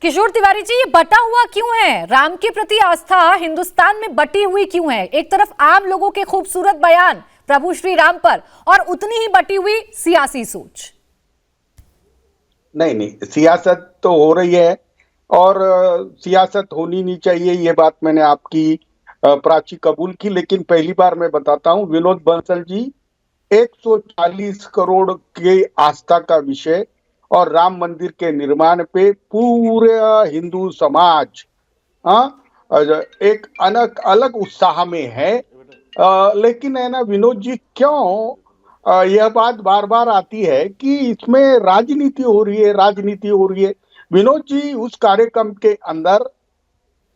किशोर तिवारी जी, ये बटा हुआ क्यों है? राम के प्रति आस्था हिंदुस्तान में बटी हुई क्यों है? एक तरफ आम लोगों के खूबसूरत बयान प्रभु श्री राम पर और उतनी ही बटी हुई सियासी सोच। नहीं, सियासत तो हो रही है और सियासत होनी नहीं चाहिए, ये बात मैंने आपकी प्राची कबूल की। लेकिन पहली बार मैं बताता हूँ विनोद बंसल जी, 140 करोड़ के आस्था का विषय और राम मंदिर के निर्माण पे पूरे हिंदू समाज एक अलग उत्साह में है। लेकिन है ना विनोद जी, क्यों यह बात बार बार आती है कि इसमें राजनीति हो रही है। विनोद जी, उस कार्यक्रम के अंदर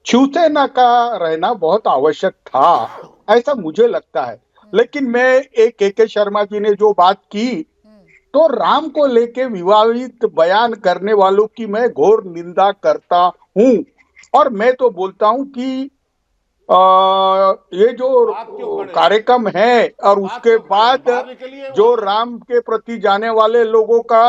शिवसेना का रहना बहुत आवश्यक था, ऐसा मुझे लगता है। लेकिन मैं एक के शर्मा जी ने जो बात की, तो राम को लेके विवादित बयान करने वालों की मैं घोर निंदा करता हूं। और मैं तो बोलता हूं कि ये जो कार्यक्रम है और उसके बाद जो राम के प्रति जाने वाले लोगों का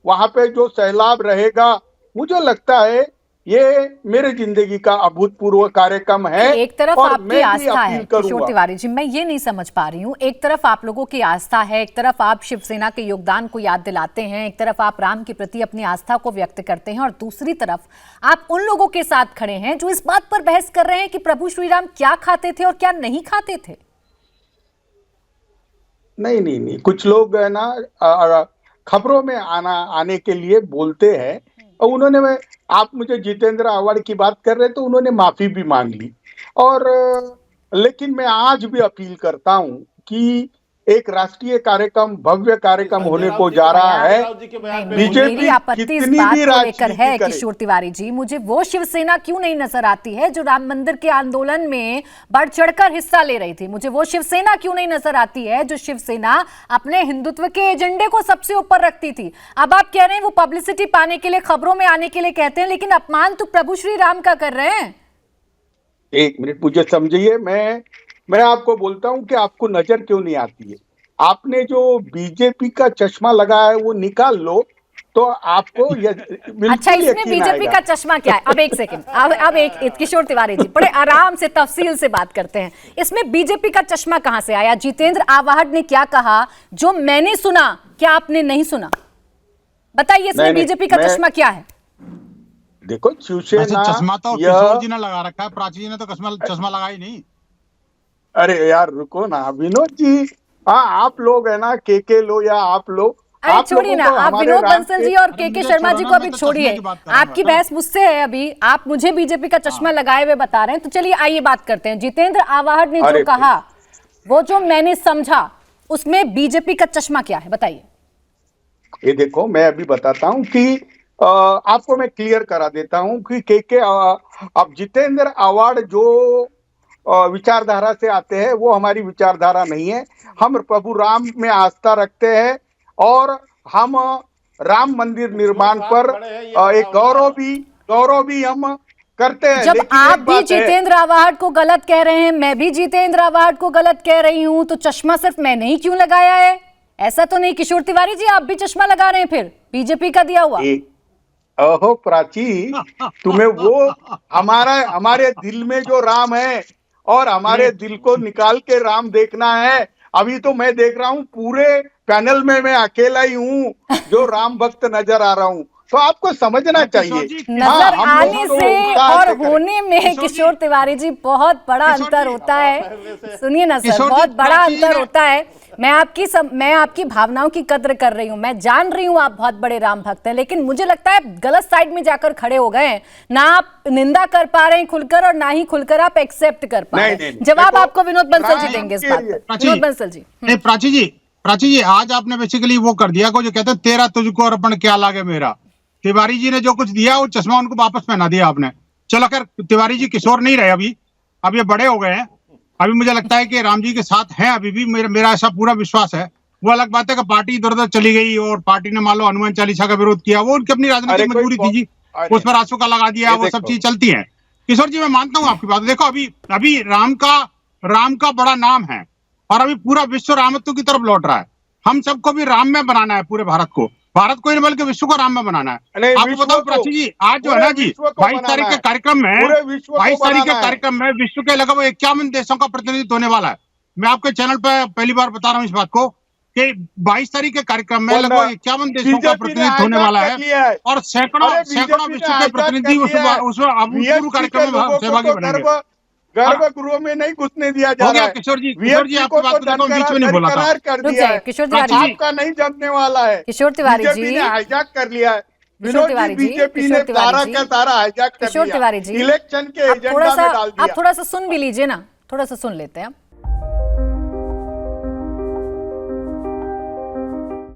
वहां पे जो सैलाब रहेगा, मुझे लगता है ये मेरे जिंदगी का अभूतपूर्व कार्यक्रम है। एक तरफ और आपकी आस्था है किशोर तिवारी जी, मैं ये नहीं समझ पा रही हूँ। एक तरफ आप लोगों की आस्था है, एक तरफ आप शिवसेना के योगदान को याद दिलाते हैं, एक तरफ आप राम के प्रति अपनी आस्था को व्यक्त करते हैं और दूसरी तरफ आप उन लोगों के साथ खड़े हैं जो इस बात पर बहस कर रहे हैं कि प्रभु श्री राम क्या खाते थे और क्या नहीं खाते थे। नहीं, कुछ लोग है ना खबरों में आने के लिए बोलते हैं। और उन्होंने, आप मुझे जितेंद्र अवार्ड की बात कर रहे तो उन्होंने माफी भी मांग ली। और लेकिन मैं आज भी अपील करता हूं कि एक राष्ट्रीय कार्यक्रम, भव्य कार्यक्रम होने को जा रहा है। बीजेपी आपत्ति इस बात को लेकर है किशोर तिवारी जी, मुझे वो शिवसेना क्यों नहीं नजर आती है जो राम मंदिर के आंदोलन में बढ़ चढ़कर हिस्सा ले रही थी? मुझे वो शिवसेना क्यों नहीं नजर आती है जो शिवसेना अपने हिंदुत्व के एजेंडे को सबसे ऊपर रखती थी? अब आप कह रहे हैं वो पब्लिसिटी पाने के लिए, खबरों में आने के लिए कहते हैं, लेकिन अपमान तो प्रभु श्री राम का कर रहे हैं। एक मिनट मुझे समझिए, मैं आपको बोलता हूं कि आपको नजर क्यों नहीं आती है। आपने जो बीजेपी का चश्मा लगाया है वो निकाल लो तो आपको अच्छा, इसमें बीजेपी का चश्मा क्या है? अब एक सेकंड, अब एक किशोर तिवारी जी बड़े आराम से तफसील से बात करते हैं। इसमें बीजेपी का चश्मा कहां से आया? जितेंद्र आवाहड ने क्या कहा जो मैंने सुना, क्या आपने नहीं सुना? बताइए, इसमें बीजेपी का चश्मा क्या है? देखो, शिवसेना चश्मा तो किशोर जी ने लगा रखा है, प्राची जी ने तो चश्मा लगाया ही नहीं। अरे यार रुको ना विनोद जी, हाँ आप लोग है ना के लो या आप लोग, अरे छोड़िए ना, आप विनोद बंसल जी और के शर्मा जी को अभी छोड़िए, आपकी बहस मुझसे है। अभी आप मुझे बीजेपी का चश्मा लगाए हुए बता रहे हैं, तो चलिए आइए बात करते हैं। जितेंद्र आवाहड ने जो कहा, वो जो मैंने समझा, उसमें बीजेपी का चश्मा क्या है, बताइए। ये देखो, मैं अभी बताता हूँ कि आपको मैं क्लियर करा देता हूँ कि अब जितेंद्र आवाहड जो विचारधारा से आते हैं वो हमारी विचारधारा नहीं है। हम प्रभु राम में आस्था रखते हैं और हम राम मंदिर निर्माण पर एक गौरव भी हम करते हैं। जब आप भी जितेंद्र आवाहड को गलत कह रहे हैं, मैं भी जितेंद्र आवाहड को गलत कह रही हूं, तो चश्मा सिर्फ मैंने ही क्यों लगाया है? ऐसा तो नहीं किशोर तिवारी जी, आप भी चश्मा लगा रहे हैं फिर बीजेपी का दिया हुआ। ओहो प्राची, तुम्हें वो हमारे दिल में जो राम है और हमारे दिल को निकाल के राम देखना है। अभी तो मैं देख रहा हूँ पूरे पैनल में मैं अकेला ही हूँ जो राम भक्त नजर आ रहा हूँ। तो आपको समझना चाहिए, नजर आने से और होने में किशोर तिवारी जी बहुत बड़ा अंतर होता है। सुनिए ना सर, बहुत बड़ा अंतर होता है। मैं आपकी भावनाओं की कद्र कर रही हूँ, मैं जान रही हूँ आप बहुत बड़े राम भक्त हैं, लेकिन मुझे लगता है गलत साइड में जाकर खड़े हो गए हैं। ना आप निंदा कर पा रहे हैं खुलकर और ना ही खुलकर आप एक्सेप्ट कर पा रहे हैं। जवाब आपको विनोद बंसल जी देंगे इस बात पर। विनोद बंसल जी। प्राची जी, आज आपने बेसिकली वो कर दिया को जो कहते हैं तेरा तुझको अर्पण क्या लागे मेरा। तिवारी जी ने जो कुछ दिया वो चश्मा उनको वापस पहना दिया आपने। चलो खैर, तिवारी जी किशोर नहीं रहे अब ये बड़े हो गए हैं। अभी मुझे लगता है कि राम जी के साथ हैं अभी भी, मेरा ऐसा पूरा विश्वास है। वो अलग बात है कि पार्टी इधर उधर चली गई और पार्टी ने मान लो हनुमान चालीसा का विरोध किया, वो उनकी अपनी राजनीतिक मजबूरी थी जी, उस पर आंसू का लगा दिया, वो सब चीज चलती है। किशोर जी, मैं मानता हूँ आपकी बात। देखो, अभी राम का बड़ा नाम है और अभी पूरा विश्व रामत्व की तरफ लौट रहा है। हम सबको भी राम में बनाना है पूरे भारत को, भारत को नहीं बल्कि विश्व को राममय बनाना है। नहीं, आपको विश्व बताओ को- प्राची जी, आज जो है पूरे ना जी विश्व को 22 तारीख बनाना के है। कार्यक्रम में पूरे विश्व को 22 तारीख के बनाना है। कार्यक्रम में विश्व के लगभग 51 देशों का प्रतिनिधित्व होने वाला है। मैं आपके चैनल पे पहली बार बता रहा हूँ इस बात को कि 22 तारीख के कार्यक्रम में बोलना, लगभग 51 देशों का बीजेपी ने प्रतिनिधित्व होने hijack वाला कर लिया है है। और सैकड़ों अरे सैकड़ों बीजेपी विश्व ने के hijack प्रतिनिधि कर लिया है। उस अभूतपूर्व VSP कार्यक्रम के में लोगों को सहभागी तो बनेंगे। गर्भगृह में नहीं घुसने दिया जा हो रहा गया है। किशोर जी VSP आपकी बात को देखो, बीच में नहीं बोला था। दरकिनार कर रुक दिया जाइए है। किशोर तिवारी प्राची जी, आपका नहीं जमने वाला है। किशोर तिवारी बीजेपी जी, ने हाईजैक कर लिया है। किशोर विनोद जी, तिवारी जी, बीजेपी किशोर ने तिवारी सारा जी, का सारा हाईजैक कर किशोर लिया। तिवारी जी, इलेक्शन के आप थोड़ा एजेंडा सा में डाल दिया। आप थोड़ा सा सुन भी लीजिए ना, थोड़ा सा सुन लेते हैं।